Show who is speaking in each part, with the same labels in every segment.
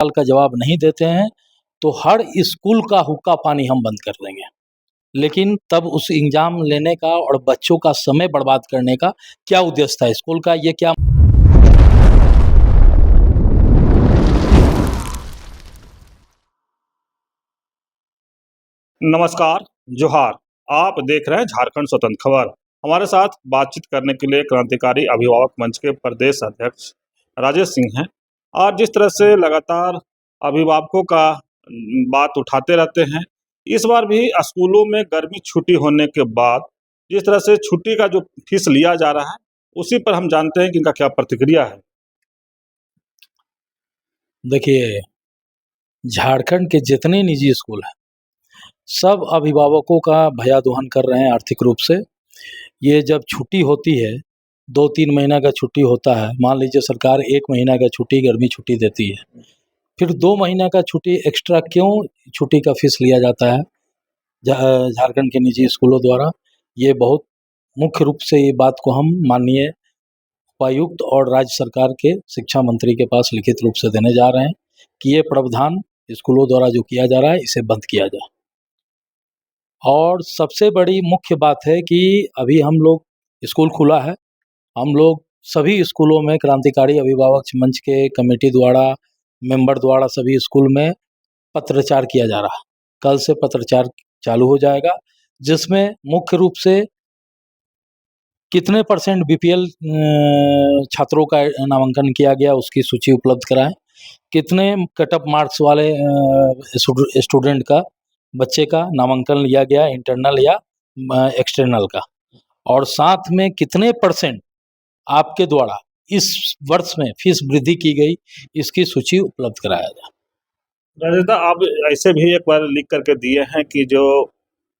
Speaker 1: सवाल का जवाब नहीं देते हैं तो हर स्कूल का हुक्का पानी हम बंद कर देंगे। लेकिन तब उस एग्जाम लेने का और बच्चों का समय बर्बाद करने का क्या उद्देश्य था स्कूल का, ये क्या?
Speaker 2: नमस्कार, जोहार। आप देख रहे हैं झारखंड स्वतंत्र खबर। हमारे साथ बातचीत करने के लिए क्रांतिकारी अभिभावक मंच के प्रदेश अध्यक्ष राजेश सिंह हैं। और जिस तरह से लगातार अभिभावकों का बात उठाते रहते हैं, इस बार भी स्कूलों में गर्मी छुट्टी होने के बाद जिस तरह से छुट्टी का जो फीस लिया जा रहा है, उसी पर हम जानते हैं कि इनका क्या प्रतिक्रिया है।
Speaker 1: देखिए, झारखंड के जितने निजी स्कूल हैं सब अभिभावकों का भया दोहन कर रहे हैं आर्थिक रूप से। ये जब छुट्टी होती है, 2-3 महीना का छुट्टी होता है, मान लीजिए सरकार 1 महीना का छुट्टी गर्मी छुट्टी देती है, फिर 2 महीना का छुट्टी एक्स्ट्रा क्यों छुट्टी का फीस लिया जाता है झारखंड के निजी स्कूलों द्वारा? ये बहुत मुख्य रूप से ये बात को हम माननीय उपायुक्त और राज्य सरकार के शिक्षा मंत्री के पास लिखित रूप से देने जा रहे हैं कि ये प्रावधान स्कूलों द्वारा जो किया जा रहा है इसे बंद किया जाए। और सबसे बड़ी मुख्य बात है कि अभी हम लोग स्कूल खुला है, हम लोग सभी स्कूलों में क्रांतिकारी अभिभावक मंच के कमेटी द्वारा, मेंबर द्वारा सभी स्कूल में पत्राचार किया जा रहा है। कल से पत्राचार चालू हो जाएगा, जिसमें मुख्य रूप से कितने % बीपीएल छात्रों का नामांकन किया गया उसकी सूची उपलब्ध कराएं, कितने कट ऑफ मार्क्स वाले स्टूडेंट का, बच्चे का नामांकन लिया गया इंटरनल या एक्सटर्नल का, और साथ में कितने % आपके द्वारा इस वर्ष में फीस वृद्धि की गई, इसकी सूची उपलब्ध कराया जाए।
Speaker 2: राजेश, आप ऐसे भी एक बार लिख करके दिए हैं कि जो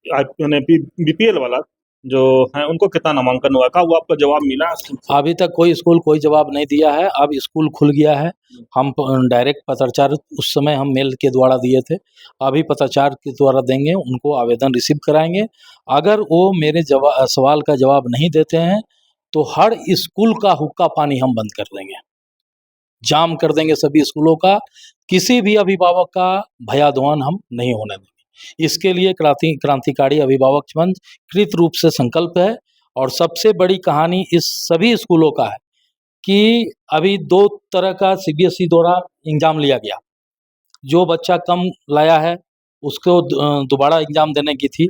Speaker 2: बीपीएल वाला जो है उनको कितना नामांकन हुआ का, वो आपको जवाब मिला?
Speaker 1: अभी तक कोई स्कूल कोई जवाब नहीं दिया है। अब स्कूल खुल गया है, हम डायरेक्ट पत्राचार उस समय हम मेल के द्वारा दिए थे, अभी पत्राचार के द्वारा देंगे, उनको आवेदन रिसीव कराएंगे। अगर वो मेरे सवाल का जवाब नहीं देते हैं तो हर स्कूल का हुक्का पानी हम बंद कर देंगे, जाम कर देंगे सभी स्कूलों का। किसी भी अभिभावक का भयादोहन हम नहीं होने देंगे। इसके लिए क्रांतिकारी अभिभावक मंच कृत रूप से संकल्प है। और सबसे बड़ी कहानी इस सभी स्कूलों का है कि अभी 2 तरह का सीबीएसई द्वारा एग्जाम लिया गया। जो बच्चा कम लाया है उसको दोबारा एग्जाम देने की थी,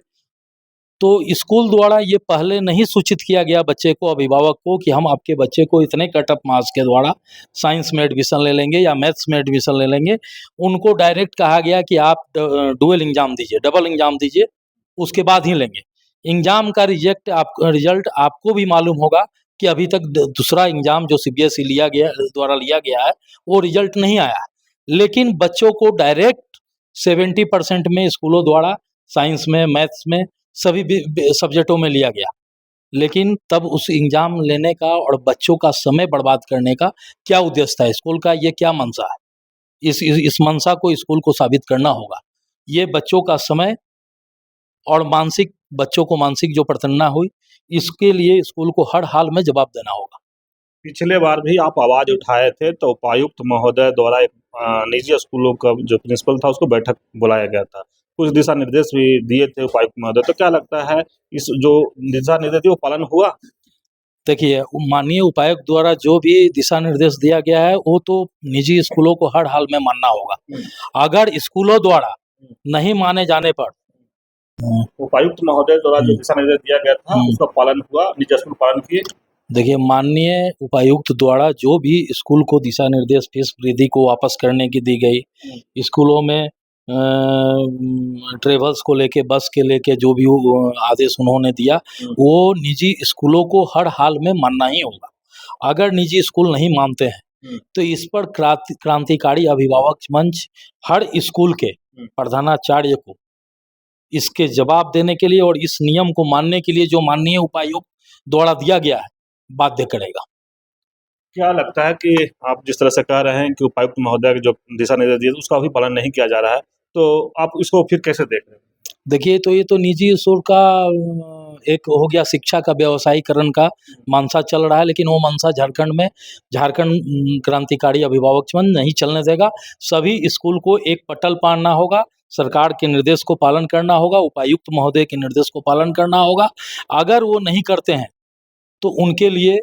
Speaker 1: तो स्कूल द्वारा ये पहले नहीं सूचित किया गया बच्चे को, अभिभावक को, कि हम आपके बच्चे को इतने कट ऑफ मार्क्स के द्वारा साइंस में एडमिशन ले लेंगे या मैथ्स में एडमिशन ले लेंगे। उनको डायरेक्ट कहा गया कि आप डुअल एग्जाम दीजिए, डबल एग्जाम दीजिए, उसके बाद ही लेंगे। एग्जाम का रिजल्ट आपको भी मालूम होगा कि अभी तक दूसरा एग्जाम जो सीबीएसई द्वारा लिया गया है वो रिजल्ट नहीं आया है, लेकिन बच्चों को डायरेक्ट 70% में स्कूलों द्वारा साइंस में, मैथ्स में, सभी सब्जेक्टों में लिया गया। लेकिन तब उस एग्जाम लेने का और बच्चों का समय बर्बाद करने का क्या उद्देश्य था स्कूल का, ये क्या मंशा है? इस मंशा को स्कूल को साबित करना होगा। ये बच्चों का समय और बच्चों को मानसिक जो प्रताड़ना हुई, इसके लिए स्कूल को हर हाल में जवाब देना होगा।
Speaker 2: पिछले बार भी आप आवाज उठाए थे तो उपायुक्त महोदय द्वारा एक निजी स्कूलों का जो प्रिंसिपल था उसको बैठक बुलाया गया था, कुछ दिशा निर्देश भी दिए थे उपायुक्त महोदय। तो क्या लगता है इस जो दिशा निर्देश वो पालन हुआ?
Speaker 1: देखिए, माननीय उपायुक्त द्वारा जो भी दिशा निर्देश दिया गया है वो तो निजी स्कूलों को हर हाल में मानना होगा। अगर स्कूलों द्वारा नहीं माने जाने पर
Speaker 2: उपायुक्त महोदय द्वारा जो दिशा निर्देश दिया गया था उसका पालन हुआ, निजी स्कूल पालन किए?
Speaker 1: देखिए, माननीय उपायुक्त द्वारा जो भी स्कूल को दिशा निर्देश फीस वृद्धि को वापस करने की दी गई, स्कूलों में ट्रेवल्स को लेके, बस के लेके जो भी आदेश उन्होंने दिया, वो निजी स्कूलों को हर हाल में मानना ही होगा। अगर निजी स्कूल नहीं मानते हैं तो इस पर क्रांतिकारी अभिभावक मंच हर स्कूल के प्रधानाचार्य को इसके जवाब देने के लिए और इस नियम को मानने के लिए जो माननीय उपायुक्त द्वारा दिया गया है बाध्य करेगा।
Speaker 2: क्या लगता है कि आप जिस तरह से कह रहे हैं कि उपायुक्त महोदय के जो दिशा निर्देश दिए उसका भी पालन नहीं किया जा रहा है, तो आप इसको फिर कैसे देख रहे हैं?
Speaker 1: देखिए, तो ये तो निजी स्कूल का एक हो गया शिक्षा का व्यवसायीकरण का मानसा चल रहा है, लेकिन वो मानसा झारखंड क्रांतिकारी अभिभावक मंच नहीं चलने देगा। सभी स्कूल को एक पटल बांधना होगा, सरकार के निर्देश को पालन करना होगा, उपायुक्त महोदय के निर्देश को पालन करना होगा। अगर वो नहीं करते हैं तो उनके लिए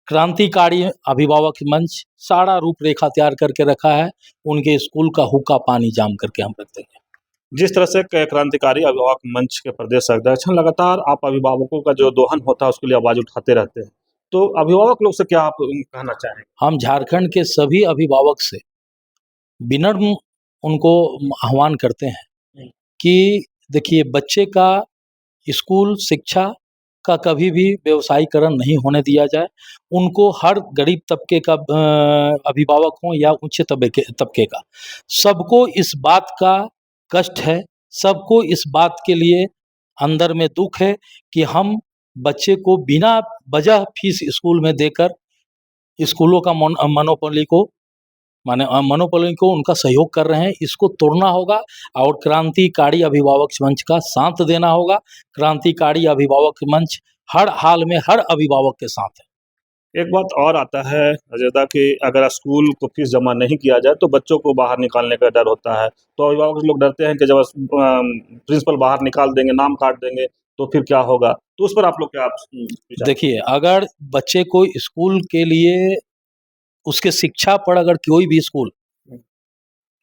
Speaker 1: क्रांतिकारी अभिभावक मंच सारा रूपरेखा तैयार करके रखा है, उनके स्कूल का हुक्का पानी जाम करके हम रख देंगे।
Speaker 2: जिस तरह से क्रांतिकारी अभिभावक मंच के प्रदेश अध्यक्ष हैं, लगातार आप अभिभावकों का जो दोहन होता है उसके लिए आवाज उठाते रहते हैं, तो अभिभावक लोग से क्या आप कहना चाहेंगे?
Speaker 1: हम झारखंड के सभी अभिभावक से विनम्र उनको आह्वान करते हैं कि देखिए, बच्चे का स्कूल शिक्षा का कभी भी व्यवसायीकरण नहीं होने दिया जाए। उनको हर गरीब तबके का अभिभावक हो या उच्च तबके का, सबको इस बात का कष्ट है, सबको इस बात के लिए अंदर में दुख है कि हम बच्चे को बिना वजह फीस स्कूल में देकर स्कूलों का मोनोपोली को उनका सहयोग कर रहे हैं। इसको तोड़ना होगा और क्रांतिकारी अभिभावक मंच का साथ देना होगा। क्रांतिकारी अभिभावक मंच हर हाल में हर अभिभावक के साथ है।
Speaker 2: एक बात और आता है अजयदा कि अगर स्कूल को फीस जमा नहीं किया जाए तो बच्चों को बाहर निकालने का डर होता है, तो अभिभावक लोग डरते हैं कि जब प्रिंसिपल बाहर निकाल देंगे, नाम काट देंगे तो फिर क्या होगा, तो उस पर आप लोग क्या विचार?
Speaker 1: देखिए, अगर बच्चे को स्कूल के लिए उसके शिक्षा पर अगर कोई भी स्कूल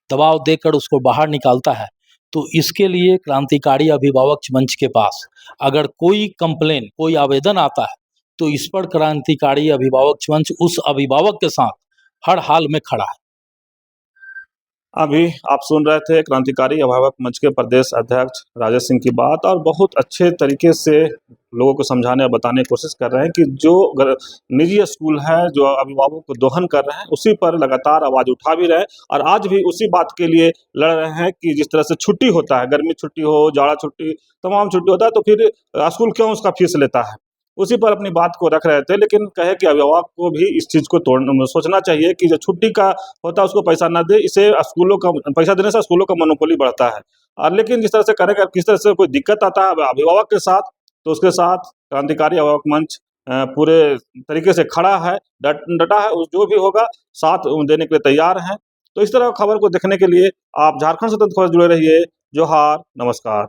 Speaker 1: दबाव देकर उसको बाहर निकालता है तो इसके लिए क्रांतिकारी अभिभावक मंच के पास अगर कोई कंप्लेन, कोई आवेदन आता है तो इस पर क्रांतिकारी अभिभावक मंच उस अभिभावक के साथ हर हाल में खड़ा है।
Speaker 2: अभी आप सुन रहे थे क्रांतिकारी अभिभावक मंच के प्रदेश अध्यक्ष राजेश सिंह की बात, और बहुत अच्छे तरीके से लोगों को समझाने और बताने की कोशिश कर रहे हैं कि जो निजी स्कूल है जो अभिभावकों को दोहन कर रहे हैं उसी पर लगातार आवाज उठा भी रहे हैं, और आज भी उसी बात के लिए लड़ रहे हैं कि जिस तरह से छुट्टी होता है, गर्मी छुट्टी हो, जाड़ा छुट्टी, तमाम छुट्टी होता है, तो फिर स्कूल क्यों उसका फीस लेता है, उसी पर अपनी बात को रख रहे थे। लेकिन कहे कि अभिभावक को भी इस चीज़ को सोचना चाहिए कि जो छुट्टी का होता है उसको पैसा ना दे, इसे स्कूलों का पैसा देने से स्कूलों का मोनोपोली बढ़ता है। और लेकिन जिस तरह से करेगा, किस तरह से कोई दिक्कत आता है अभिभावक के साथ, तो उसके साथ क्रांतिकारी अभिभावक मंच पूरे तरीके से खड़ा है, डटा है, जो भी होगा साथ देने के लिए तैयार हैं। तो इस तरह खबर को देखने के लिए आप झारखंड स्वतंत्र खबर जुड़े रहिए। जोहार, नमस्कार।